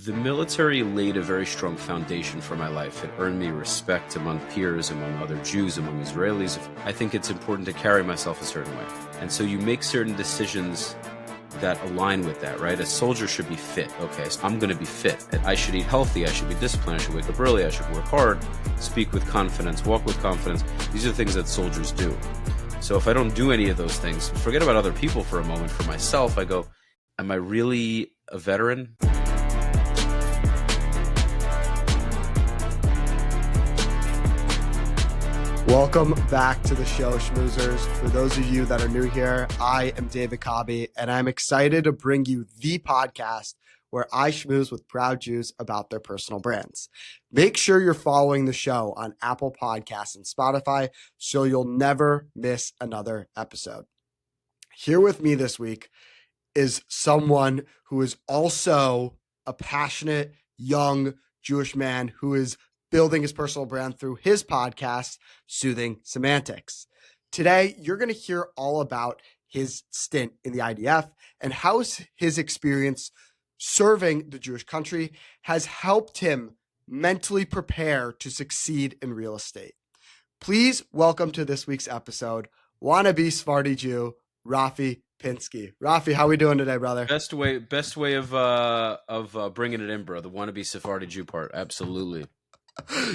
The military laid a very strong foundation for my life. It earned me respect among peers, among other Jews, among Israelis. I think it's important to carry myself a certain way. And so you make certain decisions that align with that, right? A soldier should be fit. Okay, so I'm going to be fit. I should eat healthy. I should be disciplined. I should wake up early. I should work hard, speak with confidence, walk with confidence. These are things that soldiers do. So if I don't do any of those things, forget about other people for a moment. For myself, I go, am I really a veteran? Welcome back to the show, Schmoozers. For those of you that are new here, I am David Cobby, and I'm excited to bring you the podcast where I schmooze with proud Jews about their personal brands. Make sure you're following the show on Apple Podcasts and Spotify so you'll never miss another episode. Here with me this week is someone who is also a passionate, young Jewish man who is building his personal brand through his podcast, Soothing Semantics. Today, you're going to hear all about his stint in the IDF and how his experience serving the Jewish country has helped him mentally prepare to succeed in real estate. Please welcome to this week's episode, wannabe Sephardi Jew, Rafi Pinsky. Rafi, how we doing today, brother? Best way of bringing it in, bro. The wannabe Sephardi Jew part. Absolutely.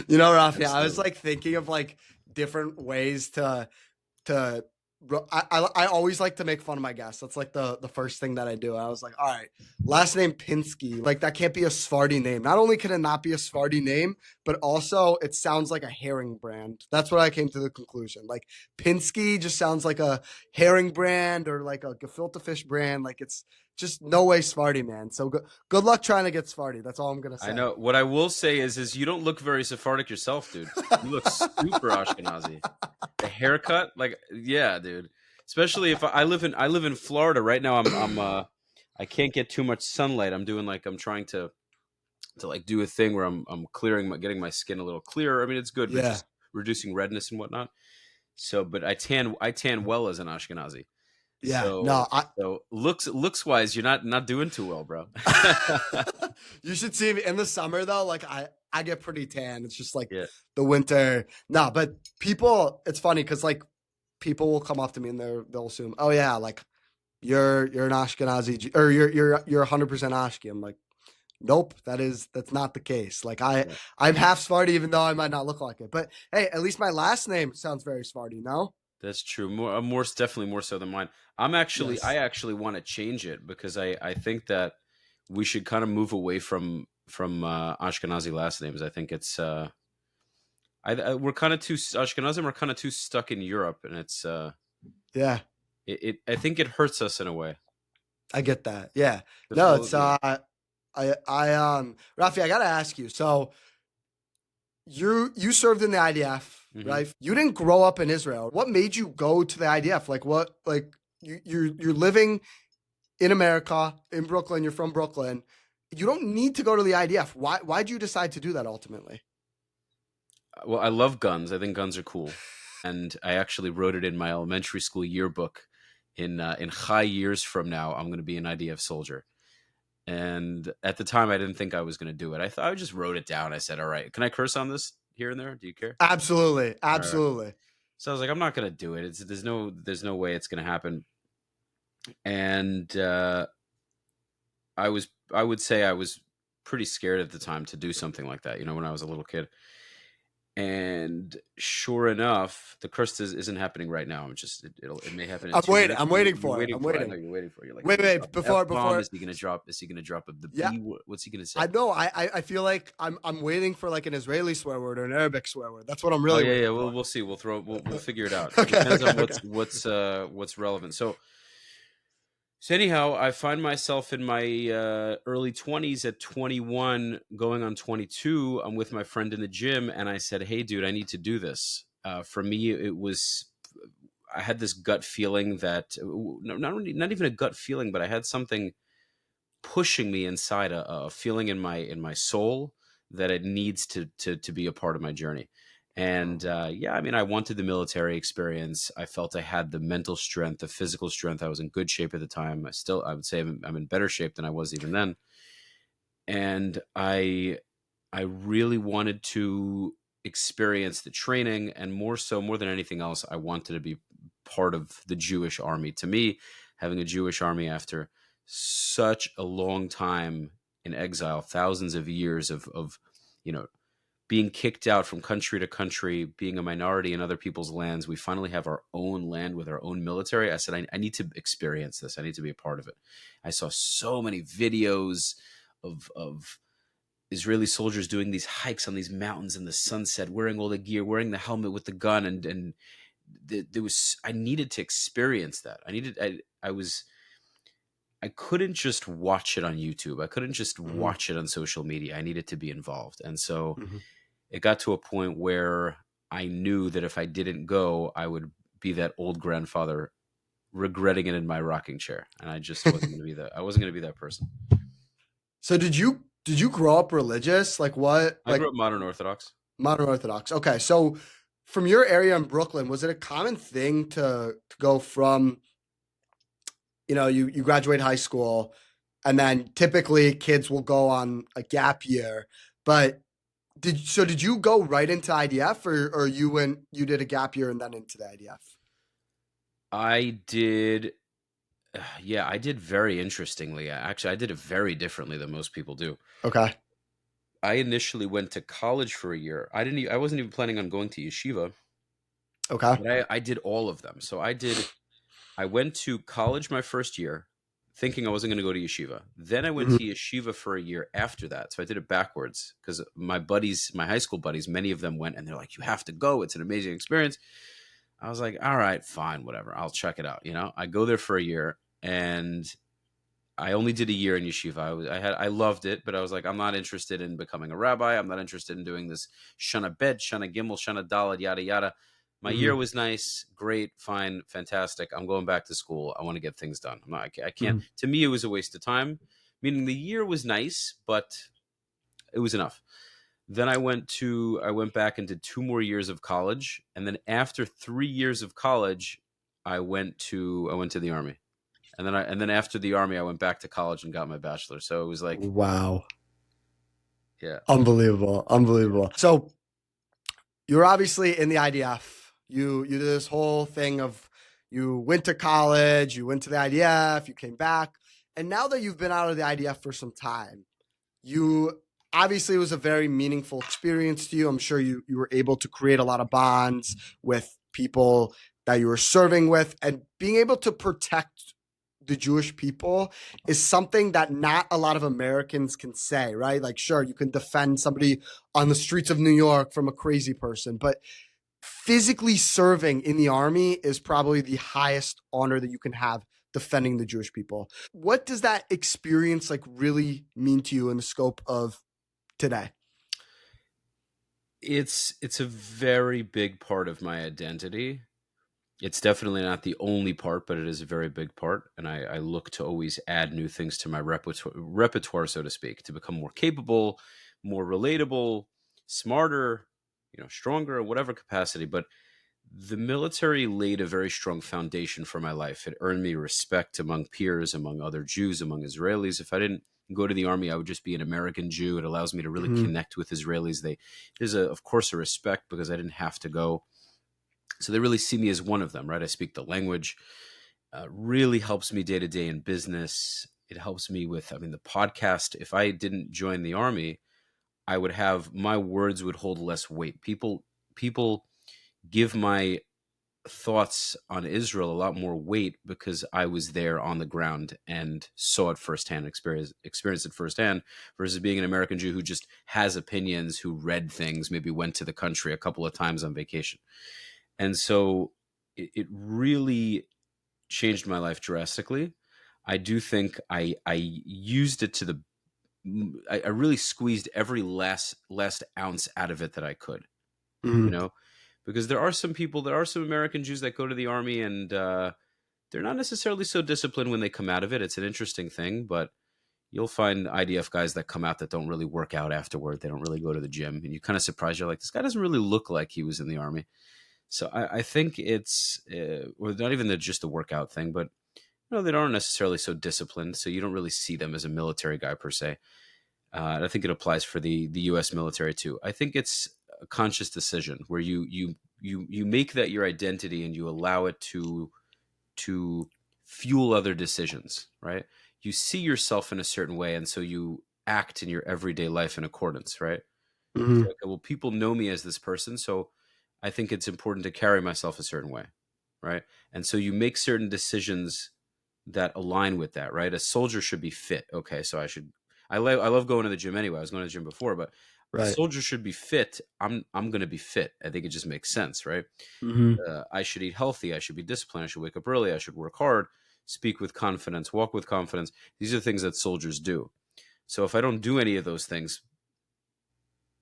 You know, Rafi, I was like thinking of like different ways I always like to make fun of my guests. That's like the first thing that I do. I was like, all right, last name Pinsky. Like that can't be a Sephardi name. Not only can it not be a Sephardi name, but also it sounds like a herring brand. That's what I came to the conclusion. Like Pinsky just sounds like a herring brand or like a gefilte fish brand. Like it's just no way Sephardi, man. So good luck trying to get Sephardi. That's all I'm going to say. I know. What I will say is you don't look very Sephardic yourself, dude. You look super Ashkenazi. The haircut, like, yeah, dude. Especially if I live in Florida right now. I can't get too much sunlight. I'm trying to like do a thing where I'm getting my skin a little clearer. I mean, it's good, but just reducing redness and whatnot. So, but I tan well as an Ashkenazi. Yeah, so looks wise, you're not doing too well, bro. You should see me in the summer though. Like I get pretty tan. It's just like the winter. No, but people, it's funny because like people will come up to me and they'll assume, oh yeah, like you're an Ashkenazi or you're 100% Ashke. I'm like, nope, that's not the case. Like I'm half Sephardi, even though I might not look like it. But hey, at least my last name sounds very Sephardi, no? That's true. More definitely more so than mine. I actually want to change it because I think that we should kind of move away from Ashkenazi last names. I think it's we're kind of too Ashkenazi. We're kind of too stuck in Europe, and it's I think it hurts us in a way. I get that. Yeah. No, it's Rafi, I gotta ask you. So you served in the IDF. Mm-hmm. Right. You didn't grow up in Israel. What made you go to the IDF? Like what, like you're living in America, in Brooklyn, you're from Brooklyn. You don't need to go to the IDF. Why'd you decide to do that ultimately? Well, I love guns. I think guns are cool. And I actually wrote it in my elementary school yearbook in high years from now, I'm going to be an IDF soldier. And at the time I didn't think I was going to do it. I just wrote it down. I said, all right, can I curse on this? Here and there? Do you care? Absolutely. Right. So I was like, I'm not going to do it. There's no way it's going to happen. And I would say I was pretty scared at the time to do something like that, when I was a little kid. And sure enough, the curse isn't happening right now. It may happen. I'm waiting for it. I know you're waiting for it. You're like, wait. Before is he gonna drop? Is he gonna drop the B? What's he gonna say? I know. I feel like I'm waiting for like an Israeli swear word or an Arabic swear word. That's what I'm really. Yeah. We'll see. We'll figure it out. Okay, it depends on what's relevant. So anyhow, I find myself in my early 20s at 21, going on 22. I'm with my friend in the gym, and I said, hey, dude, I need to do this. For me, I had this gut feeling that, not even a gut feeling, but I had something pushing me inside, a feeling in my soul that it needs to be a part of my journey. And I wanted the military experience. I felt I had the mental strength, the physical strength. I was in good shape at the time. I would say I'm in better shape than I was even then. and I really wanted to experience the training, and more than anything else, I wanted to be part of the Jewish army. To me, having a Jewish army after such a long time in exile, thousands of years of you know, being kicked out from country to country, being a minority in other people's lands, we finally have our own land with our own military. I said, I need to experience this. I need to be a part of it. I saw so many videos of Israeli soldiers doing these hikes on these mountains in the sunset, wearing all the gear, wearing the helmet with the gun, and there was, I needed to experience that. I couldn't just watch it on YouTube. I couldn't just Hmm. watch it on social media. I needed to be involved, and so Hmm. it got to a point where I knew that if I didn't go, I would be that old grandfather regretting it in my rocking chair, and I just wasn't going to be that. I wasn't going to be that person. So did you grow up religious? Like what? I grew Like up modern Orthodox. modern Orthodox. Okay, so from your area in Brooklyn, was it a common thing to go from, you graduate high school, and then typically kids will go on a gap year, but did you go right into IDF, or you did a gap year and then into the IDF? I did, yeah, I did very interestingly. Actually, I did it very differently than most people do. Okay. I initially went to college for a year. I wasn't even planning on going to yeshiva, Okay. but I did all of them. So I went to college my first year thinking I wasn't going to go to yeshiva. Then I went Hmm. to yeshiva for a year after that. So I did it backwards because my buddies, my high school buddies, many of them went and they're like, you have to go. It's an amazing experience. I was like, all right, fine, whatever. I'll check it out. I go there for a year, and I only did a year in yeshiva. I loved it, but I was like, I'm not interested in becoming a rabbi. I'm not interested in doing this Shana Bet, Shana Gimel, Shana Dalet, yada yada. My year Hmm. was nice, great, fine, fantastic. I'm going back to school. I want to get things done. I can't. Hmm. To me, it was a waste of time. Meaning the year was nice, but it was enough. Then I went back and did 2 more years of college, and then after 3 years of college, I went to the army, and then after the army, I went back to college and got my bachelor. So it was like, Wow. yeah, Unbelievable. Unbelievable. So you're obviously in the IDF. You did this whole thing of you went to college, you went to the IDF, you came back. And now that you've been out of the IDF for some time, you obviously it was a very meaningful experience to you. I'm sure you were able to create a lot of bonds with people that you were serving with, and being able to protect the Jewish people is something that not a lot of Americans can say, right? Like, sure, you can defend somebody on the streets of New York from a crazy person, but physically serving in the army is probably the highest honor that you can have, defending the Jewish people. What does that experience like really mean to you in the scope of today? it's a very big part of my identity. It's definitely not the only part, but it is a very big part. And I look to always add new things to my repertoire, so to speak, to become more capable, more relatable, smarter, stronger, in whatever capacity. But the military laid a very strong foundation for my life. It earned me respect among peers, among other Jews, among Israelis. If I didn't go to the army, I would just be an American Jew. It allows me to really Mm-hmm. connect with Israelis. There's of course, a respect because I didn't have to go. So they really see me as one of them, right? I speak the language. Really helps me day to day in business. It helps me with, the podcast. If I didn't join the army, I would have my words would hold less weight. People give my thoughts on Israel a lot more weight because I was there on the ground and saw it firsthand, experienced it firsthand, versus being an American Jew who just has opinions, who read things, maybe went to the country a couple of times on vacation. And so it really changed my life drastically. I do think I used it to the I really squeezed every last ounce out of it that I could, you Mm-hmm. know, because there are some American Jews that go to the army, and they're not necessarily so disciplined when they come out of it. It's an interesting thing, but you'll find IDF guys that come out that don't really work out afterward. They don't really go to the gym, and you kind of surprised. You're like, this guy doesn't really look like he was in the army. So I think it's, or not even just the workout thing, but they aren't necessarily so disciplined. So you don't really see them as a military guy per se. And I think it applies for the U.S. military too. I think it's a conscious decision where you make that your identity and you allow it to fuel other decisions, right? You see yourself in a certain way, and so you act in your everyday life in accordance, right? Hmm. So, okay, well, people know me as this person, so I think it's important to carry myself a certain way, right? And so you make certain decisions that align with that, right? A soldier should be fit. Okay, so I love going to the gym anyway. I was going to the gym before, but a Right. soldier should be fit. I'm going to be fit. I think it just makes sense, right? Hmm. I should eat healthy. I should be disciplined. I should wake up early. I should work hard, speak with confidence, walk with confidence. These are things that soldiers do. So if I don't do any of those things,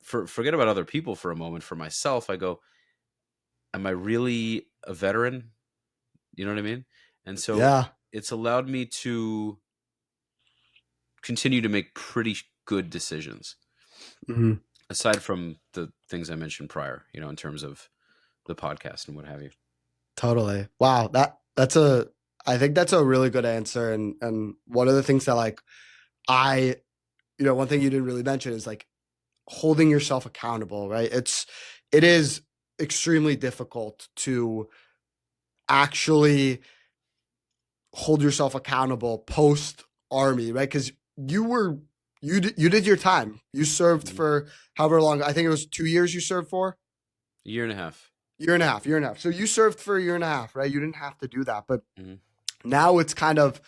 forget about other people for a moment. For myself, I go, am I really a veteran? You know what I mean? And so Yeah. it's allowed me to continue to make pretty good decisions, Hmm. aside from the things I mentioned prior, in terms of the podcast and what have you. Totally. Wow. I think that's a really good answer. And one of the things that like I, one thing you didn't really mention is like holding yourself accountable, right? It is extremely difficult to actually hold yourself accountable post army, right? Because you did your time. You served Mhm. for however long. I think it was 2 years you served for. A year and a half. Year and a half. So you served for a year and a half, right? You didn't have to do that, but Mhm. now it's kind of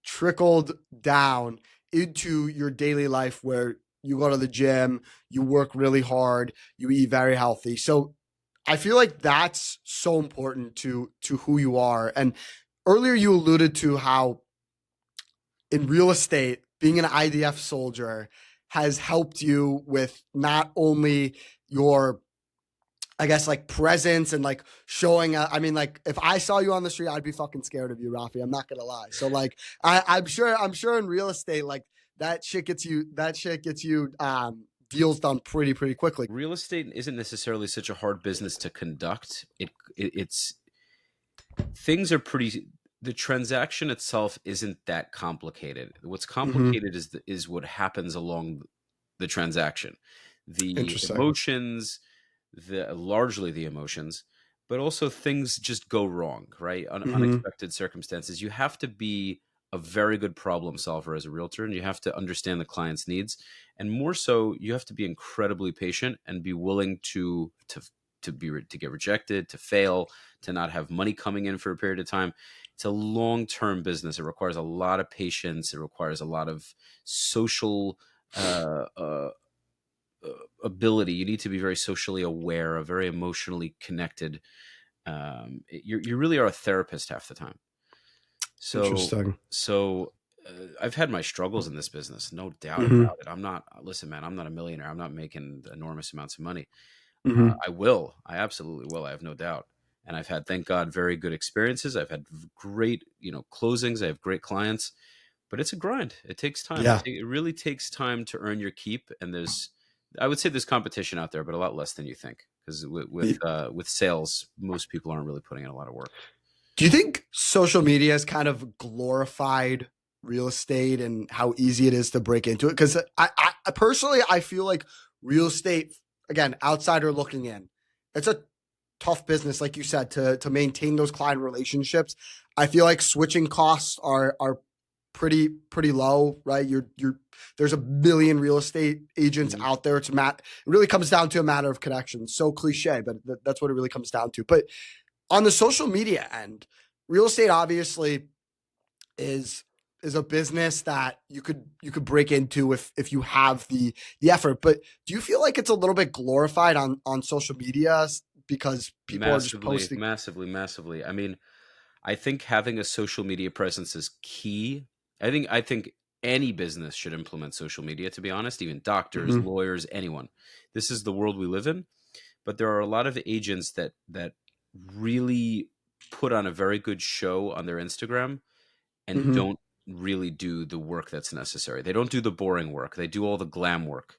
trickled down into your daily life where you go to the gym, you work really hard, you eat very healthy. So I feel like that's so important to who you are. And earlier you alluded to how in real estate, being an IDF soldier has helped you with not only your I guess like presence and like showing. I mean, like if I saw you on the street, I'd be fucking scared of you, Rafi. I'm not gonna lie. So like, I'm sure in real estate, like that shit gets you deals done pretty quickly. Real estate isn't necessarily such a hard business to conduct. It's things are pretty. The transaction itself isn't that complicated. What's Mm-hmm. complicated is what happens along the transaction, the Interesting. emotions, the largely the emotions, but also things just go wrong, right? Mm-hmm. Unexpected circumstances. You have to be a very good problem solver as a realtor, and you have to understand the client's needs, and more so, you have to be incredibly patient and be willing to get rejected, to fail, to not have money coming in for a period of time. It's a long-term business. It requires a lot of patience. It requires a lot of social uh, uh, ability. You need to be very socially aware, very emotionally connected. You really are a therapist half the time. So Interesting. so I've had my struggles in this business, no doubt Mm-hmm. about it. I'm not listen, man. I'm not a millionaire. I'm not making enormous amounts of money. Mm-hmm. I will. I absolutely will. I have no doubt. And I've had, thank God, very good experiences. I've had great, closings. I have great clients, but it's a grind. It takes time. Yeah. It really takes time to earn your keep. And I would say there's competition out there, but a lot less than you think. Because with sales, most people aren't really putting in a lot of work. Do you think social media has kind of glorified real estate and how easy it is to break into it? Because I personally, I feel like real estate, again, outsider looking in, it's a tough business, like you said, to maintain those client relationships. I feel like switching costs are pretty low, right? You're there's a million real estate agents Mhm. out there. It really comes down to a matter of connections. So cliche, but that's what it really comes down to. But on the social media end, real estate obviously is a business that you could break into if you have the effort. But do you feel like it's a little bit glorified on social media because people are just Massively, posting? massively, massively. I mean, I think having a social media presence is key. I think any business should implement social media, to be honest, even doctors, Mm-hmm. lawyers, anyone. This is the world we live in, but there are a lot of agents that really put on a very good show on their Instagram and Mm-hmm. don't really do the work that's necessary. They don't do the boring work. They do all the glam work.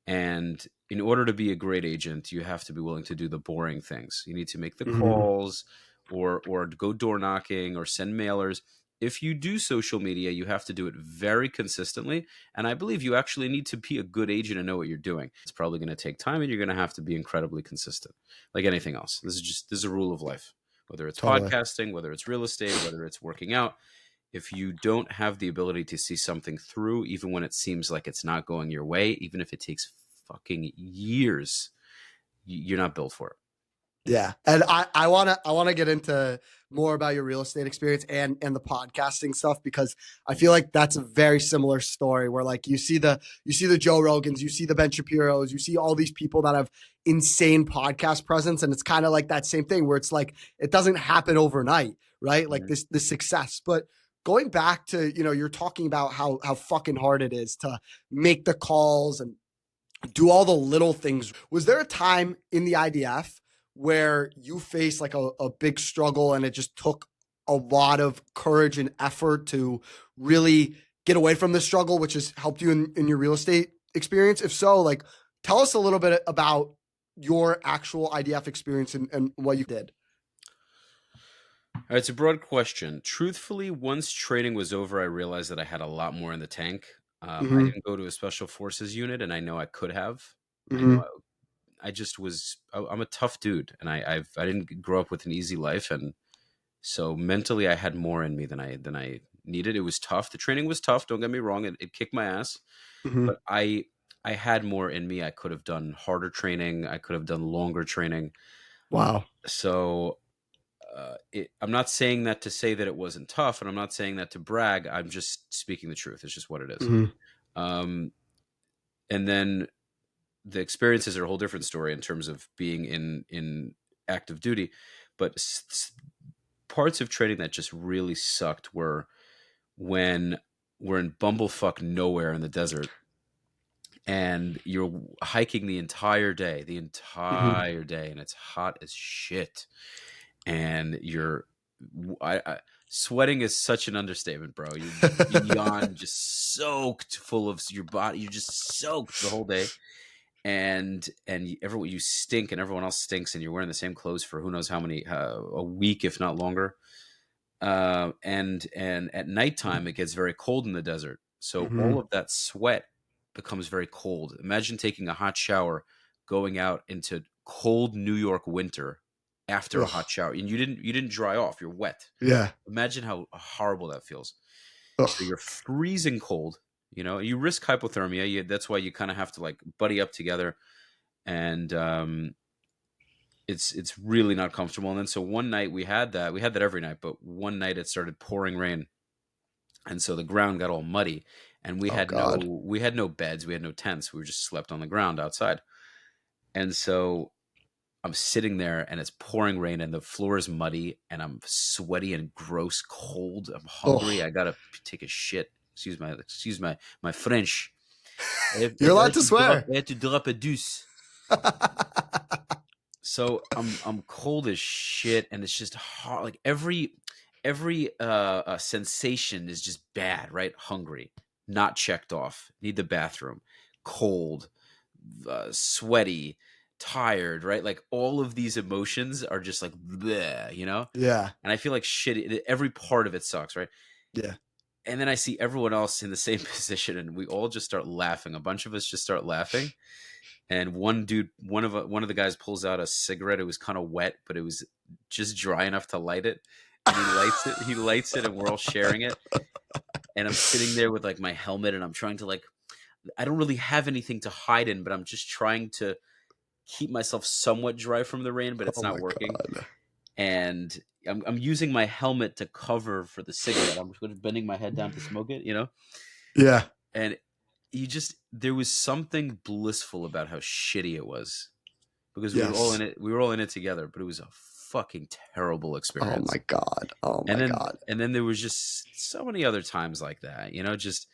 And in order to be a great agent, you have to be willing to do the boring things. You need to make the Mm-hmm. calls or go door knocking or send mailers. if you do social media, you have to do it very consistently. And I believe you actually need to be a good agent and know what you're doing. It's probably going to take time, and you're going to have to be incredibly consistent, like anything else. This is a rule of life, whether it's Totally. podcasting, whether it's real estate, whether it's working out. If you don't have the ability to see something through, even when it seems like it's not going your way, even if it takes fucking years, you're not built for it. Yeah. And I wanna get into more about your real estate experience and the podcasting stuff, because I feel like that's a very similar story where like you see the Joe Rogans, you see the Ben Shapiros, you see all these people that have insane podcast presence. And it's kind of like that same thing where it's like it doesn't happen overnight, right? Like this success. But going back to, you're talking about how fucking hard it is to make the calls and do all the little things. Was there a time in the IDF where you faced like a big struggle and it just took a lot of courage and effort to really get away from the struggle, which has helped you in your real estate experience? If so, like, tell us a little bit about your actual IDF experience and what you did. All right, it's a broad question. Truthfully, once training was over, I realized that I had a lot more in the tank. I didn't go to a special forces unit, and I know I could have. I know I just was. I'm a tough dude, and I didn't grow up with an easy life, and so mentally, I had more in me than I needed. It was tough. The training was tough. Don't get me wrong. It kicked my ass, but I had more in me. I could have done harder training. I could have done longer training. Wow. So. I'm not saying that to say that it wasn't tough, and I'm not saying that to brag. I'm just speaking the truth. It's just what it is. And then the experiences are a whole different story in terms of being in active duty. But parts of training that just really sucked were when we're in bumblefuck nowhere in the desert, and you're hiking the entire day, and it's hot as shit. And you're, sweating is such an understatement, bro. You're beyond just soaked full of your body. You're just soaked the whole day, and everyone, you stink, and everyone else stinks, and you're wearing the same clothes for who knows how many a week, if not longer. And at nighttime, it gets very cold in the desert, so all of that sweat becomes very cold. Imagine taking a hot shower, going out into cold New York winter. After a hot shower, and you didn't dry off, you're wet. Yeah. Imagine how horrible that feels. So you're freezing cold, you risk hypothermia. That's why you kind of have to like buddy up together, and it's really not comfortable. And then so one night we had that every night, but one night it started pouring rain, and so the ground got all muddy, and we had no beds, we had no tents, we just slept on the ground outside. And so I'm sitting there, and it's pouring rain, and the floor is muddy, and I'm sweaty and gross, cold. I'm hungry. I gotta take a shit. Excuse my French. You're allowed to swear. I had to drop a deuce. So I'm cold as shit, and it's just hard. Like every sensation is just bad, right? Hungry, not checked off, need the bathroom, cold, sweaty, tired, right? Like all of these emotions are just like bleh, Yeah. And I feel like shit. Every part of it sucks, right? Yeah. And then I see everyone else in the same position, and we all just start laughing. A bunch of us just start laughing, and one of the guys pulls out a cigarette. It was kind of wet, but it was just dry enough to light it. And he lights it, and we're all sharing it. And I'm sitting there with like my helmet, and I'm trying to I don't really have anything to hide in, but I'm just trying to keep myself somewhat dry from the rain, but it's not working. God. And I'm using my helmet to cover for the cigarette. I'm just bending my head down to smoke it, Yeah. And there was something blissful about how shitty it was, because we were all in it together, but it was a fucking terrible experience. Oh my God. And then there was just so many other times like that, just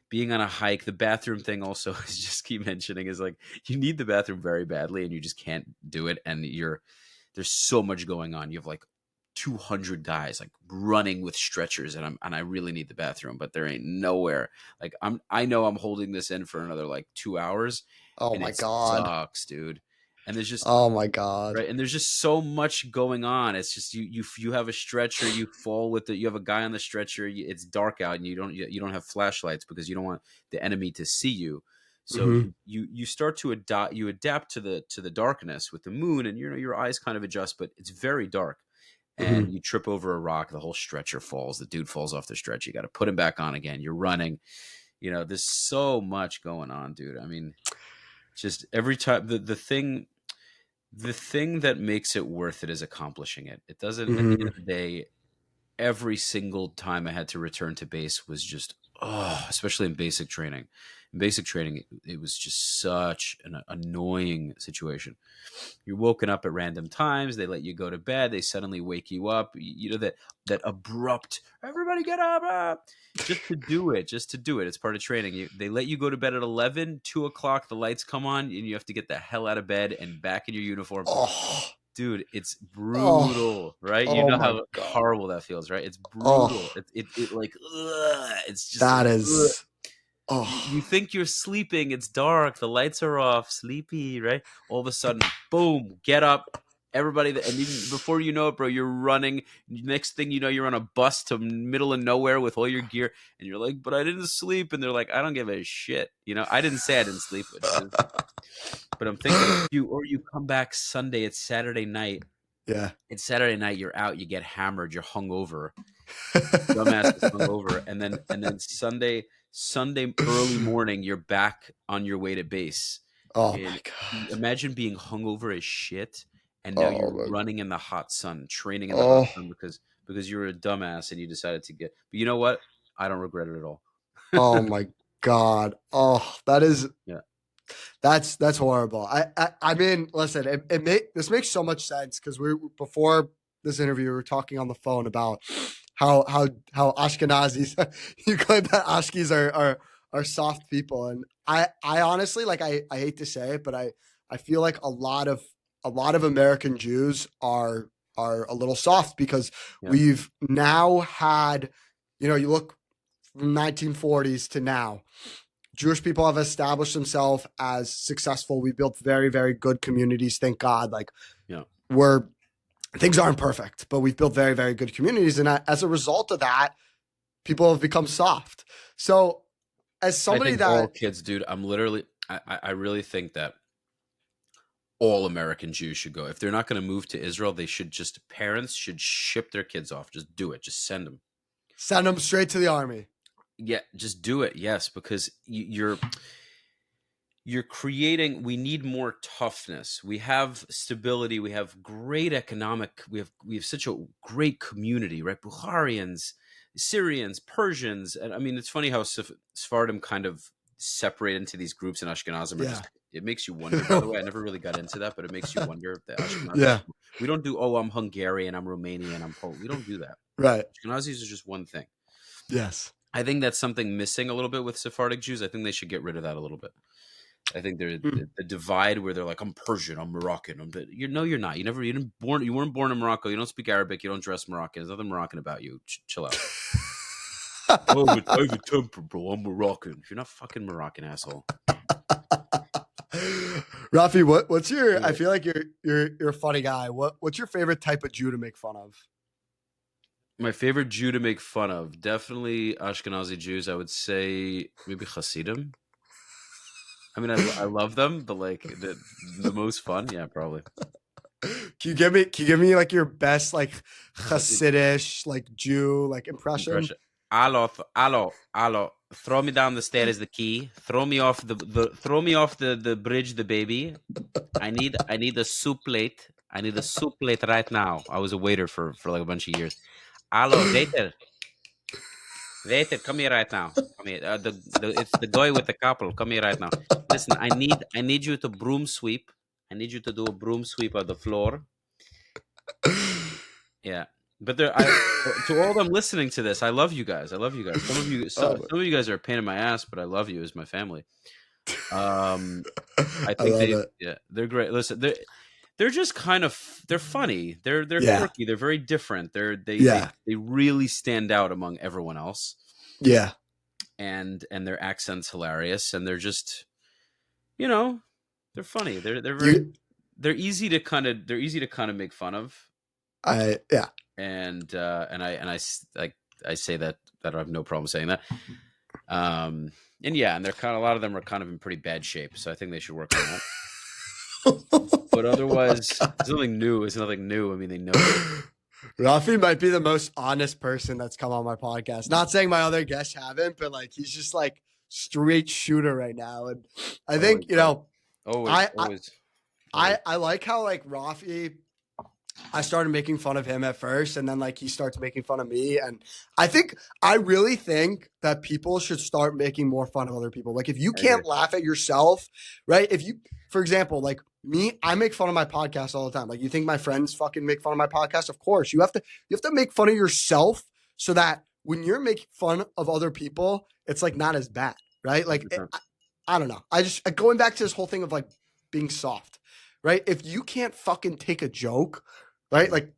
being on a hike. The bathroom thing also, I just keep mentioning, is like you need the bathroom very badly, and you just can't do it. And there's so much going on. You have like 200 guys like running with stretchers, and I really need the bathroom, but there ain't nowhere. Like I know I'm holding this in for another like 2 hours. Oh my God. Sucks, dude. and there's just Oh my God. right, and there's just so much going on. It's just you have a stretcher, you fall with it. You have a guy on the stretcher. It's dark out, and you don't have flashlights because you don't want the enemy to see you. So Mm-hmm. you start to adapt to the darkness with the moon, and your eyes kind of adjust, but it's very dark. Mm-hmm. And you trip over a rock, the whole stretcher falls. The dude falls off the stretcher. You got to put him back on again. You're running. There's so much going on, dude. I mean, just every time the thing that makes it worth it is accomplishing it. It doesn't, at the Mm-hmm. end of the day, every single time I had to return to base was just, especially in basic training. In basic training, it was just such an annoying situation. You're woken up at random times. They let you go to bed. They suddenly wake you up. That abrupt, everybody get up, just to do it. It's part of training. They let you go to bed at 11, 2 o'clock. The lights come on, and you have to get the hell out of bed and back in your uniform. Oh, Dude, it's oh, brutal, right? You oh know my how God. horrible that feels, right? It's brutal. Oh, It like, ugh, it's just that like, ugh. is, You oh, think you're sleeping. It's dark. The lights are off. Sleepy, right? All of a sudden, boom! Get up, everybody! And even before you know it, bro, you're running. Next thing you know, you're on a bus to middle of nowhere with all your gear, and you're like, "But I didn't sleep." And they're like, "I don't give a shit." I didn't say I didn't sleep, but I'm thinking you come back Sunday. It's Saturday night. yeah. It's Saturday night. You're out. You get hammered. You're hungover. Dumbass is hungover, and then Sunday early morning, you're back on your way to base. Oh my And God. imagine being hungover as shit, and now Oh you're my, running in the hot sun, training in the hot oh, sun because you're a dumbass and you decided to get. But you know what? I don't regret it at all. oh my God. Oh, that is, Yeah, that's horrible. I mean, listen, this makes so much sense because before this interview, we were talking on the phone about how Ashkenazis, you claim that Ashkis are soft people, and I honestly, like, I hate to say it, but I feel like a lot of American Jews are a little soft because yeah, we've now had, you look from 1940s to now. Jewish people have established themselves as successful. We built very, very good communities. Thank God. Like, yeah. things aren't perfect, but we've built very, very good communities. And as a result of that, people have become soft. So as I somebody think all that, kids, dude. I really think that all American Jews should go. If they're not going to move to Israel, parents should ship their kids off. Just do it. Just send them. send them straight to the army. Yeah, just do it. Yes, because you're creating. We need more toughness. We have stability. We have great economic. We have such a great community, right? Bukharians, Syrians, Persians, and I mean, it's funny how Sephardim kind of separate into these groups, and Ashkenazim are Yeah. just. It makes you wonder. By the way, I never really got into that, but it makes you wonder if the Ashkenazis. Yeah. We don't do. Oh, I'm Hungarian. I'm Romanian. I'm Polish. We don't do that. Right. Ashkenazis are just one thing. Yes. I think that's something missing a little bit with Sephardic Jews. I think they should get rid of that a little bit. I think the divide where they're like, I'm Persian, I'm Moroccan. No, you're not. You weren't born in Morocco. You don't speak Arabic. You don't dress Moroccan. There's nothing Moroccan about you. Chill out. Oh, but I have a temper, bro. I'm Moroccan. You're not fucking Moroccan, asshole. Rafi, what's your? I feel like you're a funny guy. What's your favorite type of Jew to make fun of? My favorite Jew to make fun of, definitely Ashkenazi Jews. I would say maybe Hasidim. I mean, I love them, but like the most fun, yeah, probably. Can you give me like your best like Hasidish like Jew like impression? Allo. Throw me down the stairs is the key. Throw me off the bridge, the baby. I need a soup plate. I need a soup plate right now. I was a waiter for like a bunch of years. Allo, waiter. Waiter, come here right now. Come here. It's the guy with the couple. Come here right now. Listen, I need you to broom sweep. I need you to do a broom sweep of the floor. Yeah, but to all them listening to this, I love you guys. Some of you guys are a pain in my ass, but I love you as my family. I think they're great. Listen, they're just kind of they're funny. They're quirky. They're very different. They really stand out among everyone else. Yeah, and their accent's hilarious, and they're just, they're funny. They're very. they're easy to kind of make fun of. Yeah. And I say that I have no problem saying that. And yeah, and they're kind of, a lot of them are kind of in pretty bad shape, so I think they should work on that. But otherwise, Oh it's nothing new. It's nothing new. I mean, they know it. Rafi might be the most honest person that's come on my podcast. Not saying my other guests haven't, but like he's just like straight shooter right now. And I think, Always. I like how like Rafi, I started making fun of him at first, and then like he starts making fun of me. And I really think that people should start making more fun of other people. Like if you can't laugh at yourself, right? If you, for example, like me, I make fun of my podcast all the time. Like you think my friends fucking make fun of my podcast? Of course. You have to make fun of yourself so that when you're making fun of other people, it's like not as bad, right? Like I don't know. Going back to this whole thing of like being soft, right? If you can't fucking take a joke, right? Like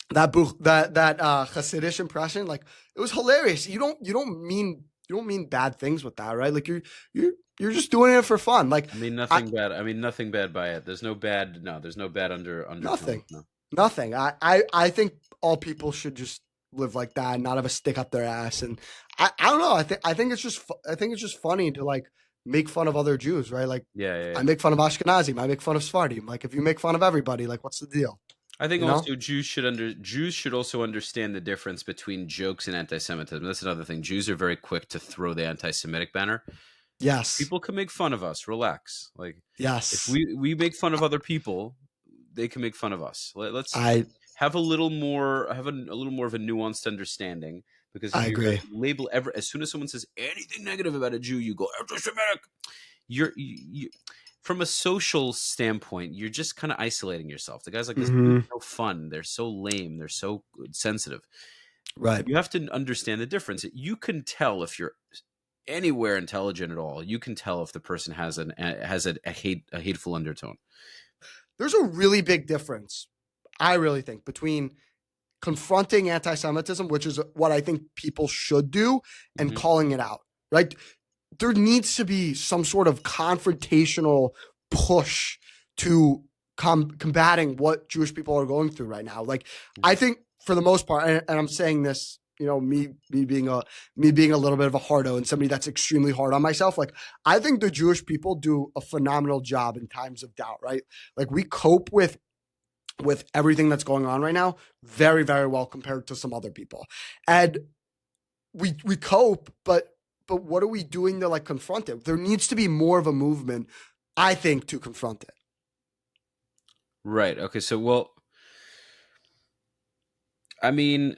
that Hasidic impression, like it was hilarious. You don't mean bad things with that, right? Like you're just doing it for fun. Like I mean nothing bad. I mean nothing bad by it. There's no bad under nothing. No. Nothing. I think all people should just live like that and not have a stick up their ass. And I don't know. I think it's just funny to like make fun of other Jews, right? Like yeah. I make fun of Ashkenazim, I make fun of Sephardim. Like if you make fun of everybody, like what's the deal? I think also Jews should also understand the difference between jokes and anti-Semitism. That's another thing. Jews are very quick to throw the anti-Semitic banner. Yes. People can make fun of us. Relax. Like yes. If we make fun of other people, they can make fun of us. Let's have a little more of a nuanced understanding. Because I agree. Label as soon as someone says anything negative about a Jew, you go anti-Semitic. You from a social standpoint, you're just kind of isolating yourself. The guys like this are no fun. They're so lame. They're so sensitive. Right. You have to understand the difference. You can tell if you're anywhere intelligent at all. You can tell if the person has a hateful undertone. There's a really big difference, I really think, between confronting anti-Semitism, which is what I think people should do, and calling it out, right? There needs to be some sort of confrontational push to combating what Jewish people are going through right now. Like, I think for the most part, and I'm saying this, me being a little bit of a hardo and somebody that's extremely hard on myself. Like, I think the Jewish people do a phenomenal job in times of doubt, right? Like we cope with everything that's going on right now very, very well compared to some other people. And we cope, but what are we doing to like confront it? There needs to be more of a movement, I think, to confront it. Right. Okay. So, well, I mean,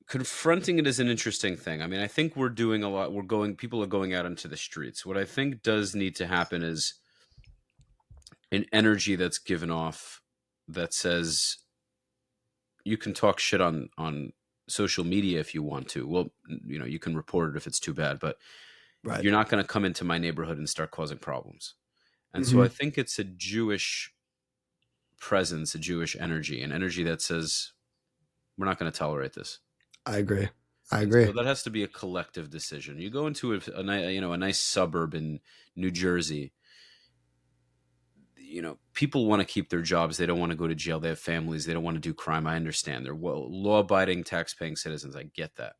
confronting it is an interesting thing. I mean, I think we're doing a lot. People are going out into the streets. What I think does need to happen is an energy that's given off that says you can talk shit on social media if you want to. Well, you can report it if it's too bad, but you're not going to come into my neighborhood and start causing problems. And so I think it's a Jewish presence, a Jewish energy, an energy that says we're not going to tolerate this. I agree. So that has to be a collective decision. You go into a nice suburb in New Jersey. People want to keep their jobs. They don't want to go to jail. They have families. They don't want to do crime. I understand. They're law-abiding, tax-paying citizens. I get that.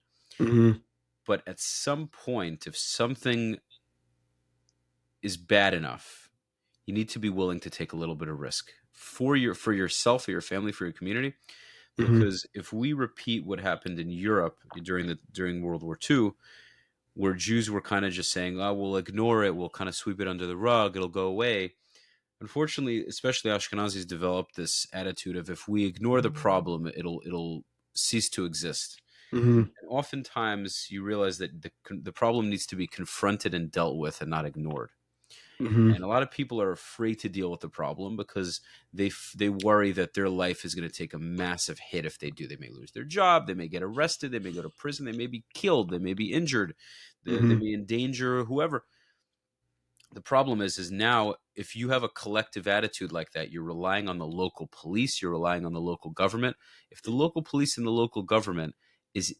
But at some point, if something is bad enough, you need to be willing to take a little bit of risk for yourself, for your family, for your community. Because if we repeat what happened in Europe during World War II, where Jews were kind of just saying, "Oh, we'll ignore it. We'll kind of sweep it under the rug. It'll go away." Unfortunately, especially Ashkenazis developed this attitude of if we ignore the problem, it'll cease to exist. And oftentimes, you realize that the problem needs to be confronted and dealt with, and not ignored. And a lot of people are afraid to deal with the problem because they worry that their life is going to take a massive hit if they do. They may lose their job, they may get arrested, they may go to prison, they may be killed, they may be injured, they may endanger whoever. The problem is now if you have a collective attitude like that, you're relying on the local police, you're relying on the local government. If the local police and the local government is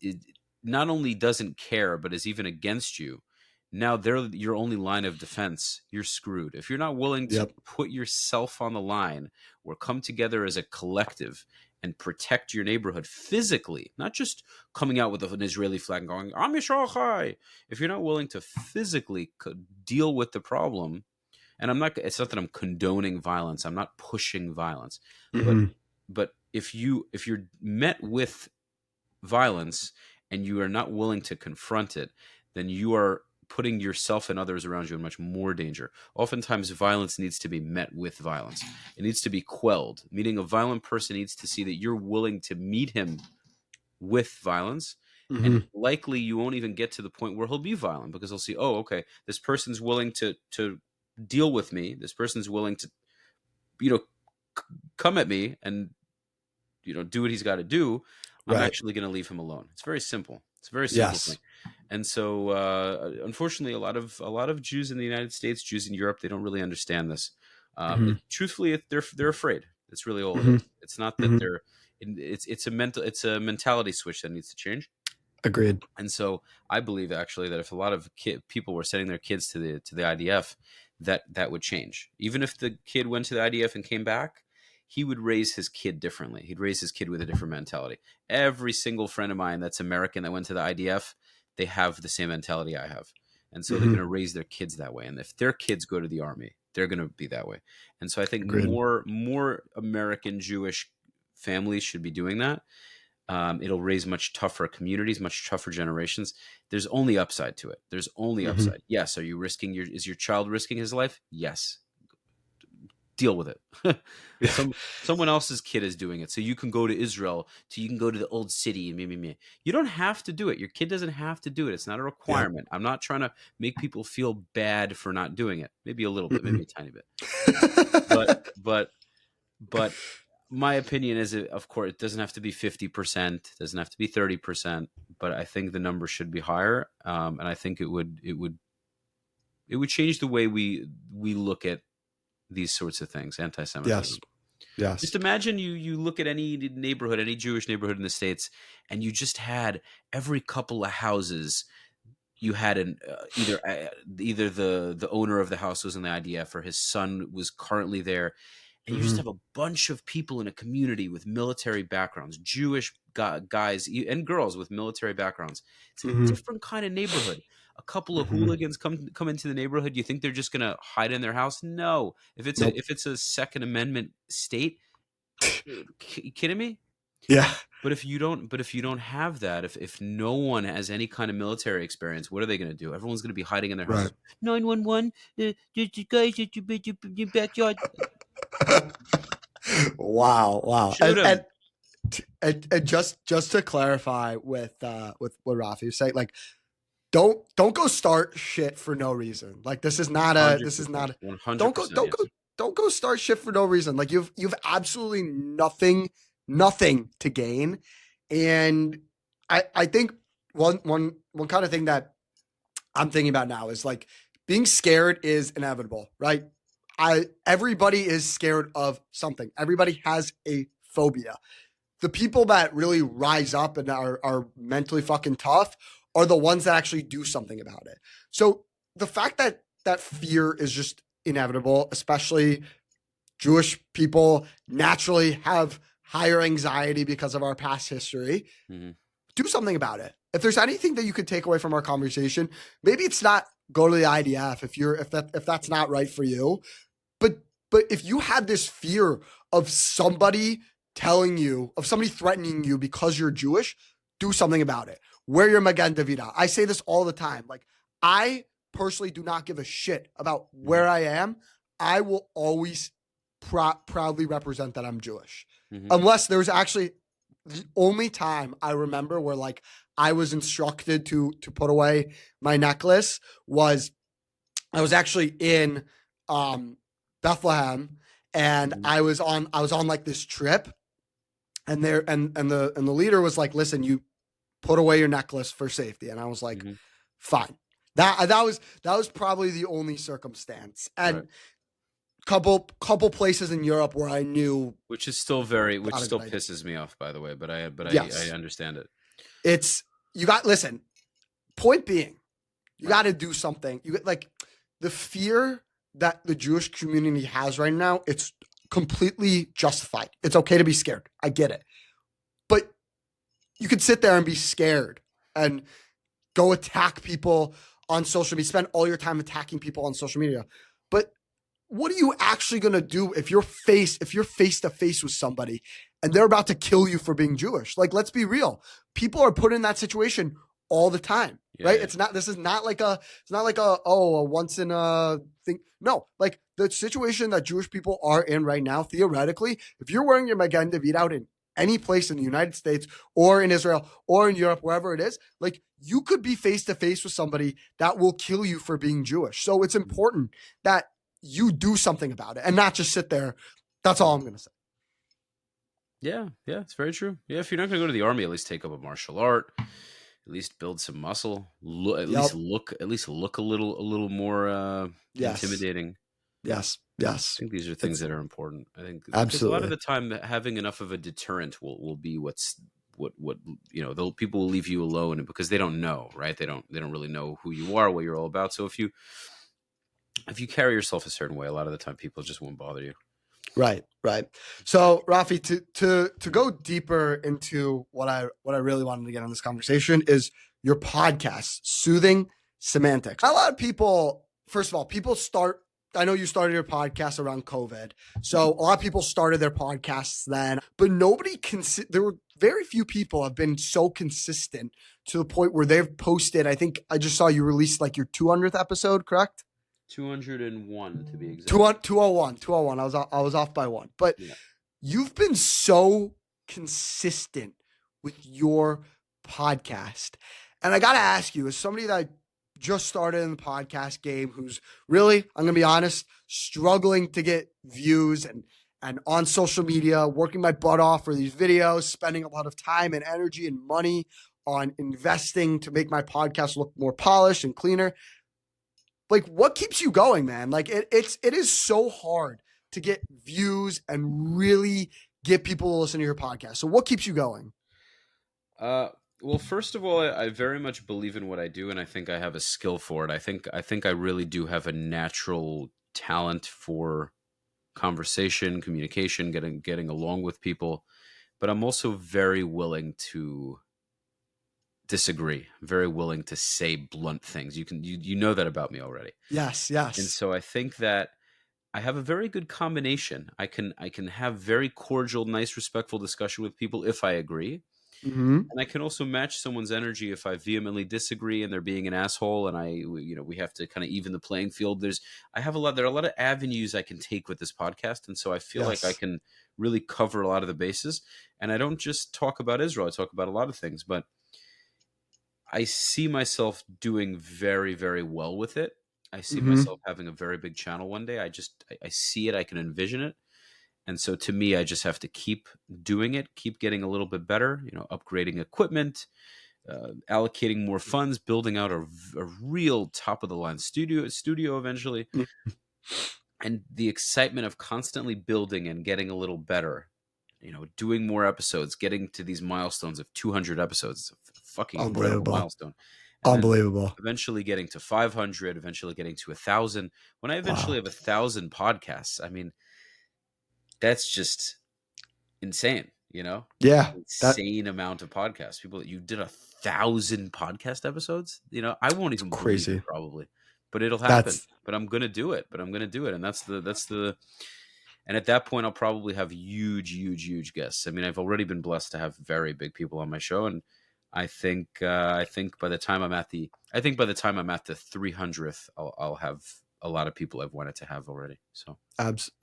not only doesn't care, but is even against you, now they're your only line of defense. You're screwed. If you're not willing to put yourself on the line or come together as a collective and protect your neighborhood physically, not just coming out with an Israeli flag and going, Am Yisrael Chai. If you're not willing to physically deal with the problem, and it's not that I'm condoning violence. I'm not pushing violence. But if you're met with violence and you are not willing to confront it, then you are putting yourself and others around you in much more danger. Oftentimes, violence needs to be met with violence. It needs to be quelled. Meaning a violent person needs to see that you're willing to meet him with violence. And likely you won't even get to the point where he'll be violent, because he'll see, oh, okay, this person's willing to deal with me. This person's willing to, come at me and, do what he's got to do. I'm actually going to leave him alone. It's very simple. It's a very simple thing. And so, unfortunately, a lot of Jews in the United States, Jews in Europe, they don't really understand this. Truthfully, they're afraid. That's really all it is. It's not that it's a mentality switch that needs to change. Agreed. And so, I believe actually that if a lot of people were sending their kids to the IDF, that would change. Even if the kid went to the IDF and came back, he would raise his kid differently. He'd raise his kid with a different mentality. Every single friend of mine that's American that went to the IDF, they have the same mentality I have. And so they're going to raise their kids that way. And if their kids go to the army, they're going to be that way. And so I think more American Jewish families should be doing that. It'll raise much tougher communities, much tougher generations. There's only upside to it. There's only upside. Yes. Are you is your child risking his life? Yes. Deal with it. Someone else's kid is doing it. So you can go to Israel, you can go to the old city. You don't have to do it. Your kid doesn't have to do it. It's not a requirement. I'm not trying to make people feel bad for not doing it. Maybe a little bit, maybe a tiny bit. But my opinion is, of course, it doesn't have to be 50%, it doesn't have to be 30%, but I think the number should be higher. And I think it would change the way we look at these sorts of things, anti-Semitism. Yes. Just imagine you look at any neighborhood, any Jewish neighborhood in the States, and you just had every couple of houses, you had either the owner of the house was in the IDF or his son was currently there. And you just have a bunch of people in a community with military backgrounds, Jewish guys and girls with military backgrounds. It's a different kind of neighborhood. A couple of hooligans come into the neighborhood. You think they're just going to hide in their house? No. If it's a Second Amendment state, you kidding me? Yeah. But if you don't have that, if no one has any kind of military experience, what are they going to do? Everyone's going to be hiding in their house. 911, you guys at your backyard. Wow. And just to clarify with what Rafi was saying, like, don't go start shit for no reason. Like, this is not a 100%, don't go start shit for no reason. Like, you've absolutely nothing to gain. And I think one kind of thing that I'm thinking about now is, like, being scared is inevitable, right? Everybody is scared of something. Everybody has a phobia. The people that really rise up and are mentally fucking tough are the ones that actually do something about it. So the fact that fear is just inevitable, especially Jewish people naturally have higher anxiety because of our past history. Do something about it. If there's anything that you could take away from our conversation, maybe it's not go to the IDF if that's not right for you. But if you had this fear of somebody threatening you because you're Jewish, do something about it. Wear your Magen David. I say this all the time. Like, I personally do not give a shit about where I am. I will always proudly represent that I'm Jewish. Unless there's actually the only time I remember where, like, I was instructed to put away my necklace was I was actually in Bethlehem, and I was on like this trip, and the leader was like, listen, you put away your necklace for safety. And I was like, fine. That was probably the only circumstance. And couple places in Europe where I knew, which still pisses me off, by the way, but I understand it. Point being, You got to do something. You like the fear that the Jewish community has right now. It's completely justified. It's okay to be scared. I get it. But you could sit there and be scared and go attack people on social media, spend all your time attacking people on social media. But what are you actually going to do if you're face to face with somebody and they're about to kill you for being Jewish? Like, let's be real. People are put in that situation all the time, right? Yeah. It's not like a once in a thing. No, like the situation that Jewish people are in right now, theoretically, if you're wearing your Magen David out in any place in the United States or in Israel or in Europe, wherever it is, like you could be face to face with somebody that will kill you for being Jewish. So it's important that you do something about it and not just sit there. That's all I'm going to say. Yeah, it's very true. Yeah, if you're not going to go to the army, at least take up a martial art. At least build some muscle. At least look a little more intimidating. Yes. I think these are things that are important. I think absolutely. A lot of the time, having enough of a deterrent will be what the people will leave you alone because they don't know, right? They don't really know who you are, what you're all about. So if you carry yourself a certain way, a lot of the time people just won't bother you. Right. So Rafi, to go deeper into what I really wanted to get on this conversation is your podcast, Soothing Semantics. A lot of people, first of all, I know you started your podcast around COVID. So a lot of people started their podcasts then, but there were very few people have been so consistent to the point where they've posted, I think I just saw you released like your 200th episode, correct? 201 to be exact. 201. I was off by one. But You've been so consistent with your podcast. And I got to ask you, as somebody that just started in the podcast game, who's really, I'm going to be honest, struggling to get views and on social media, working my butt off for these videos, spending a lot of time and energy and money on investing to make my podcast look more polished and cleaner. Like, what keeps you going, man? Like, it is so hard to get views and really get people to listen to your podcast. So what keeps you going? Well, first of all, I very much believe in what I do, and I think I have a skill for it. I think I really do have a natural talent for conversation, communication, getting along with people. But I'm also very willing to disagree, very willing to say blunt things. You know that about me already. Yes. And so I think that I have a very good combination. I can have very cordial, nice, respectful discussion with people if I agree. Mm-hmm. And I can also match someone's energy if I vehemently disagree and they're being an asshole, and we have to kind of even the playing field. There are a lot of avenues I can take with this podcast, and so I feel like I can really cover a lot of the bases. And I don't just talk about Israel; I talk about a lot of things. But I see myself doing very, very well with it. I see myself having a very big channel one day. I see it. I can envision it. And so to me, I just have to keep doing it, keep getting a little bit better, upgrading equipment, allocating more funds, building out a real top of the line studio eventually. And the excitement of constantly building and getting a little better, doing more episodes, getting to these milestones of 200 episodes. It's a fucking incredible milestone. Unbelievable. Eventually getting to 500, eventually getting to 1,000. When I eventually have 1,000 podcasts, I mean, that's just insane, Yeah. Insane amount of podcasts. People, you did 1,000 podcast episodes, I won't even believe it probably, but it'll happen. But I'm going to do it. And that's the, and at that point, I'll probably have huge guests. I mean, I've already been blessed to have very big people on my show. And I think by the time I'm at the 300th, I'll have a lot of people I've wanted to have already. So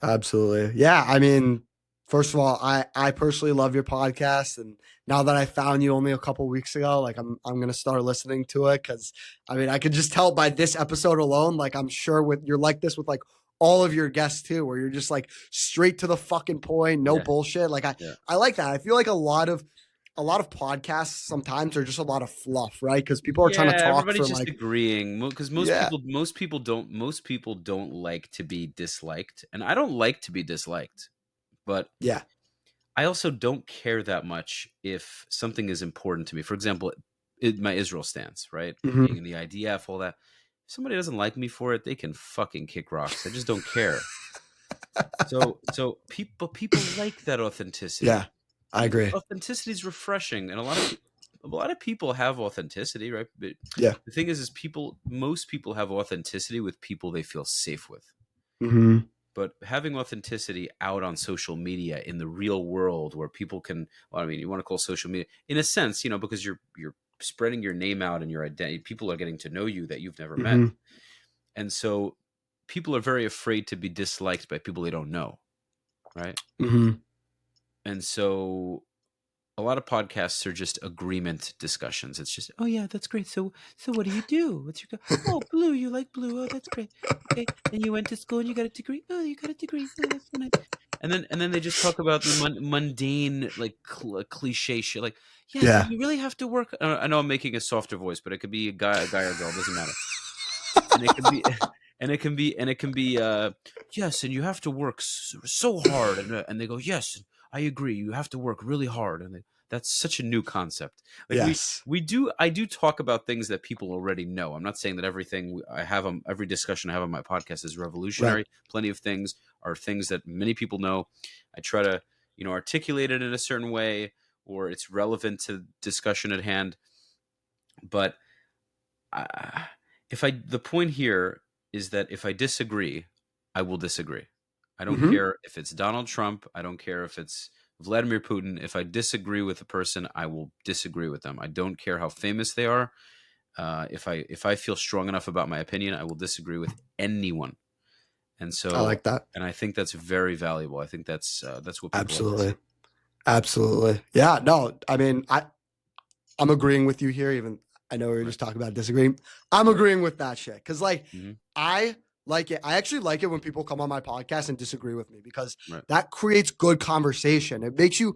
absolutely. Yeah. I mean, first of all, I personally love your podcast. And now that I found you only a couple of weeks ago, like I'm going to start listening to it. Cause I mean, I could just tell by this episode alone, like I'm sure you're like this with like all of your guests too, where you're just like straight to the fucking point, no bullshit. Like I like that. I feel like a lot of podcasts sometimes are just a lot of fluff, right? Because people are trying to talk. Everybody's just agreeing because most people don't like to be disliked, and I don't like to be disliked, but I also don't care that much if something is important to me. For example, my Israel stance, right? Mhm. Being in the IDF, all that. If somebody doesn't like me for it, they can fucking kick rocks. I just don't care. So people like that authenticity. Yeah, I agree. Authenticity is refreshing, and a lot of people have authenticity, right? But Yeah. the thing is most people have authenticity with people they feel safe with. Mm-hmm. But having authenticity out on social media in the real world, where people can, well, I mean, you want to call social media in a sense, because you're spreading your name out and your identity. People are getting to know you that you've never met, Mm-hmm. and so people are very afraid to be disliked by people they don't know, right? Mm-hmm. And so a lot of podcasts are just agreement discussions. It's just, oh yeah, that's great. So what do you do? What's your oh, blue? You like blue? Oh, that's great. Okay, and you went to school and you got a degree. Oh, you got a degree. Oh, that's so nice. And then they just talk about the mundane, like cliche shit. Like, yeah, so Yeah. you really have to work. I know I'm making a softer voice, but it could be a guy or girl. Doesn't matter. And it can be, and it can be, yes, and you have to work so hard. And they go, yes, I agree. You have to work really hard. And that's such a new concept. Like Yes. I do talk about things that people already know. I'm not saying that everything I have on every discussion I have on my podcast is revolutionary. Right. Plenty of things are things that many people know. I try to, articulate it in a certain way, or it's relevant to discussion at hand. But the point here is that if I disagree, I will disagree. I don't Mm-hmm. care if it's Donald Trump. I don't care if it's Vladimir Putin. If I disagree with a person, I will disagree with them. I don't care how famous they are. If I feel strong enough about my opinion, I will disagree with anyone. And so, I like that. and I think that's very valuable. I think that's what people Absolutely. like. Absolutely. Yeah. No, I mean, I'm agreeing with you here. Even I know we were just talking about disagreeing. I'm agreeing with that shit. Cause like I like it. I actually like it when people come on my podcast and disagree with me, because that creates good conversation. It makes you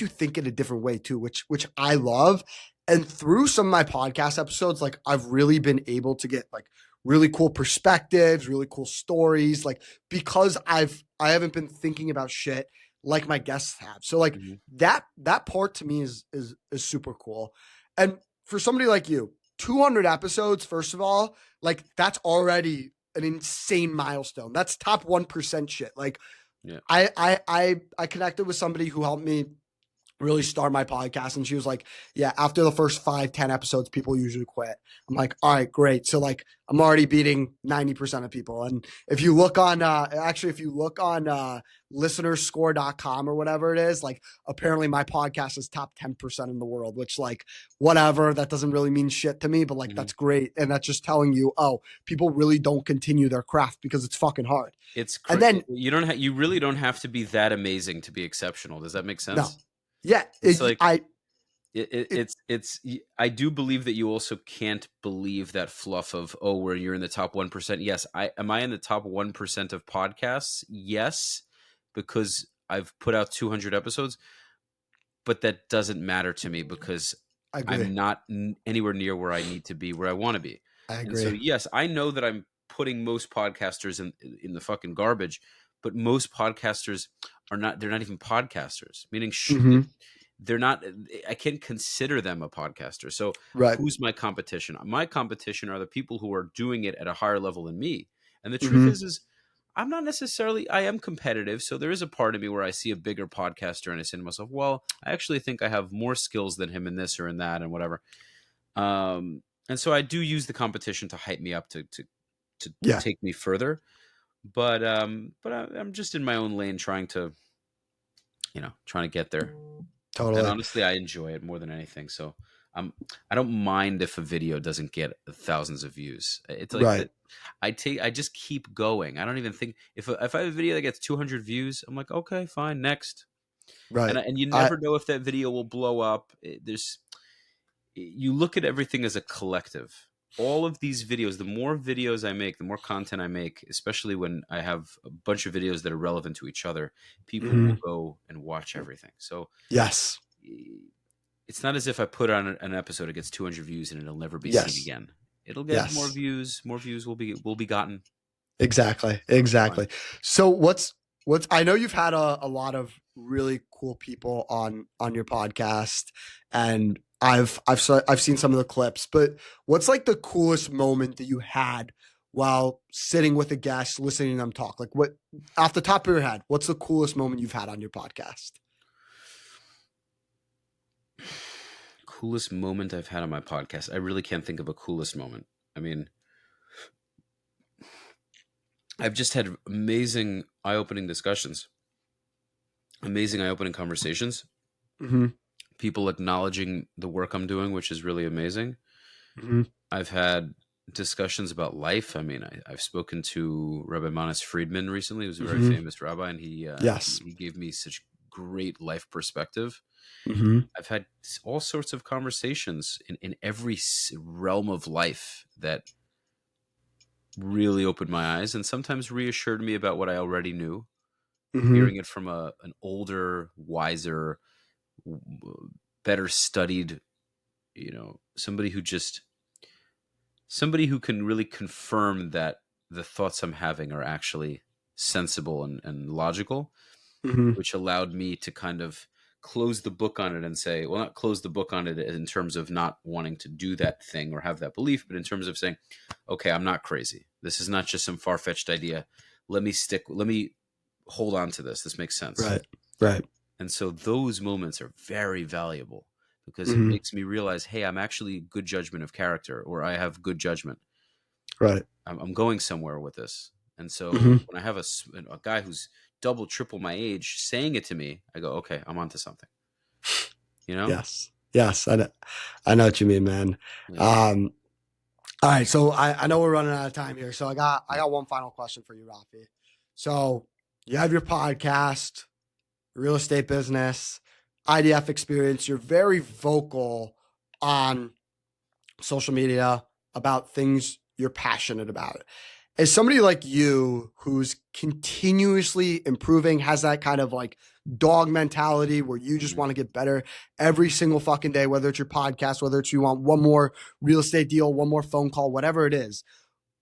think in a different way too, which I love. And through some of my podcast episodes, like I've really been able to get like really cool perspectives, really cool stories, like because I haven't been thinking about shit like my guests have. So like that part to me is super cool. And for somebody like you, 200 episodes, first of all, like that's already an insane milestone. That's top 1% shit. Like I connected with somebody who helped me really start my podcast, and she was like, yeah, after the first 5-10 episodes, people usually quit. I'm like, all right, great. So like I'm already beating 90% of people. And if you look on listenerscore.com or whatever it is, like apparently my podcast is top 10% in the world, which like whatever, that doesn't really mean shit to me, but like that's great. And that's just telling you, oh, people really don't continue their craft because it's fucking hard. It's and then you really don't have to be that amazing to be exceptional. Does that make sense? No. Yeah, it's like I do believe that you also can't believe that fluff of, oh, where you're in the top 1%. Yes, am I in the top 1% of podcasts? Yes, because I've put out 200 episodes, but that doesn't matter to me because I'm not anywhere near where I need to be, where I want to be. I agree. And so yes, I know that I'm putting most podcasters in the fucking garbage, but most podcasters they're not even podcasters, meaning they're not, I can't consider them a podcaster. So who's my competition? My competition are the people who are doing it at a higher level than me. And the truth is I'm not necessarily, I am competitive. So there is a part of me where I see a bigger podcaster and I say to myself, well, I actually think I have more skills than him in this or in that and whatever. And so I do use the competition to hype me up to take me further. But I'm just in my own lane trying to get there. Totally. And honestly, I enjoy it more than anything. So I don't mind if a video doesn't get thousands of views. It's like I just keep going. I don't even think if I have a video that gets 200 views, I'm like, okay, fine, next. Right. And you never know if that video will blow up. You look at everything as a collective. All of these videos, the more videos I make, the more content I make, especially when I have a bunch of videos that are relevant to each other, people will go and watch everything. So yes, it's not as if I put on an episode, it gets 200 views and it'll never be seen again. It'll get more views will be gotten. Exactly. So what's I know you've had a lot of really cool people on your podcast, and I've seen some of the clips, but what's like the coolest moment that you had while sitting with a guest, listening to them talk? Like, what, off the top of your head, what's the coolest moment you've had on your podcast? Coolest moment I've had on my podcast. I really can't think of a coolest moment. I mean, I've just had amazing eye-opening discussions, amazing eye-opening conversations, Mm-hmm. people acknowledging the work I'm doing, which is really amazing. Mm-hmm. I've had discussions about life. I mean, I've spoken to Rabbi Manis Friedman recently, who's a very famous rabbi, and Yes. he gave me such great life perspective. Mm-hmm. I've had all sorts of conversations in every realm of life that really opened my eyes and sometimes reassured me about what I already knew. Mm-hmm. Hearing it from an older, wiser, better studied, somebody who can really confirm that the thoughts I'm having are actually sensible and logical, Mm-hmm. which allowed me to kind of close the book on it and say, well, not close the book on it in terms of not wanting to do that thing or have that belief, but in terms of saying, okay, I'm not crazy. This is not just some far-fetched idea. Let me hold on to this. This makes sense. Right. Right. And so those moments are very valuable because it Mm-hmm. makes me realize, hey, I'm actually good judgment of character, or I have good judgment. Right. I'm going somewhere with this. And so Mm-hmm. when I have a guy who's double, triple my age saying it to me, I go, okay, I'm onto something. Yes. Yes. I know what you mean, man. Yeah. All right. So I know we're running out of time here. So I got one final question for you, Rafi. So you have your podcast, real estate business, IDF experience. You're very vocal on social media about things you're passionate about. As somebody like you who's continuously improving, has that kind of like dog mentality where you just want to get better every single fucking day, whether it's your podcast, whether it's you want one more real estate deal, one more phone call, whatever it is,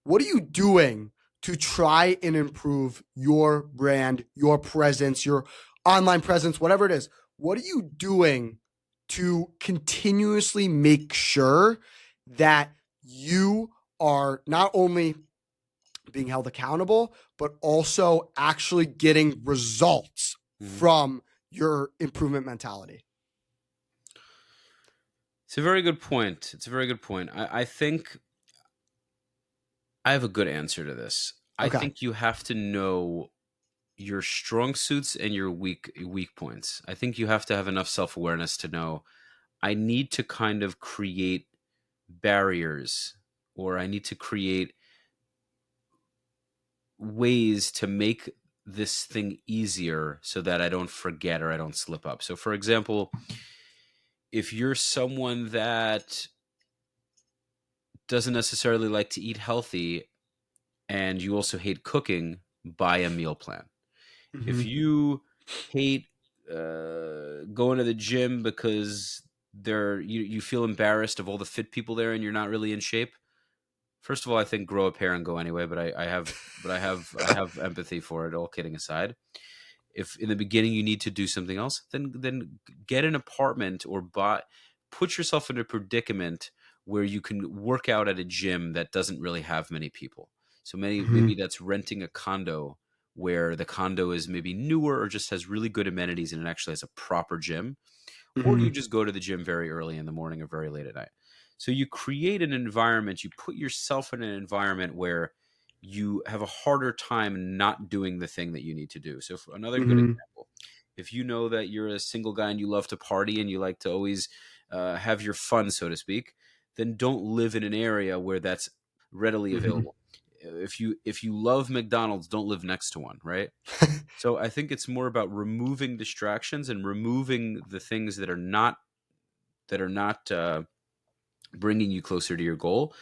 what are you doing to try and improve your brand, your presence, your online presence, whatever it is? What are you doing to continuously make sure that you are not only being held accountable, but also actually getting results from your improvement mentality? It's a very good point. I think I have a good answer to this. I Okay. think you have to know your strong suits and your weak points. I think you have to have enough self-awareness to know I need to kind of create barriers, or I need to create ways to make this thing easier so that I don't forget or I don't slip up. So for example, if you're someone that doesn't necessarily like to eat healthy and you also hate cooking, buy a meal plan. If you hate going to the gym because you feel embarrassed of all the fit people there and you're not really in shape, first of all, I think grow a pair and go anyway. But I have empathy for it. All kidding aside, if in the beginning you need to do something else, then get an apartment or put yourself in a predicament where you can work out at a gym that doesn't really have many people. So maybe that's renting a condo where the condo is maybe newer or just has really good amenities and it actually has a proper gym, or you just go to the gym very early in the morning or very late at night. So you create an environment, you put yourself in an environment where you have a harder time not doing the thing that you need to do. So for another good example, if you know that you're a single guy and you love to party and you like to always have your fun, so to speak, then don't live in an area where that's readily available. If you love McDonald's, don't live next to one, right? So I think it's more about removing distractions and removing the things that are not bringing you closer to your goal,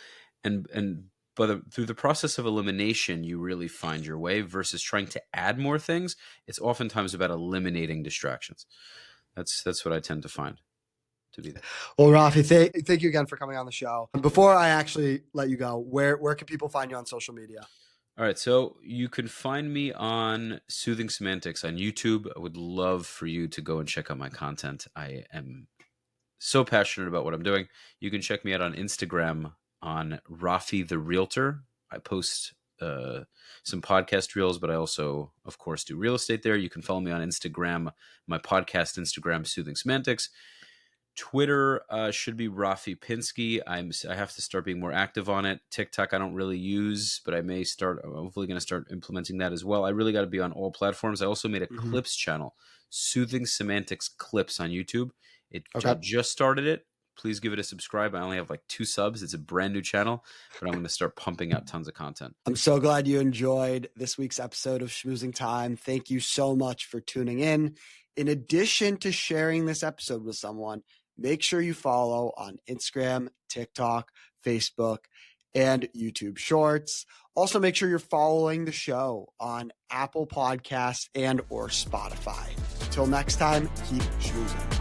but through the process of elimination, you really find your way versus trying to add more things. It's oftentimes about eliminating distractions. That's what I tend to find to be. Well, Rafi, thank you again for coming on the show. Before I actually let you go, where can people find you on social media? All right, so you can find me on Soothing Semantics on YouTube. I would love for you to go and check out my content. I am so passionate about what I'm doing. You can check me out on Instagram on Rafi the Realtor. I post some podcast reels, but I also, of course, do real estate there. You can follow me on Instagram, my podcast Instagram, Soothing Semantics. Twitter should be Rafi Pinsky. I have to start being more active on it. TikTok I don't really use, but I'm hopefully going to start implementing that as well. I really got to be on all platforms. I also made a clips channel, Soothing Semantics Clips on YouTube. I just started it. Please give it a subscribe. I only have like 2 subs. It's a brand new channel, but I'm going to start pumping out tons of content. I'm so glad you enjoyed this week's episode of Schmoozing Time. Thank you so much for tuning in. In addition to sharing this episode with someone, make sure you follow on Instagram, TikTok, Facebook, and YouTube Shorts. Also, make sure you're following the show on Apple Podcasts and or Spotify. Until next time, keep schmoozing.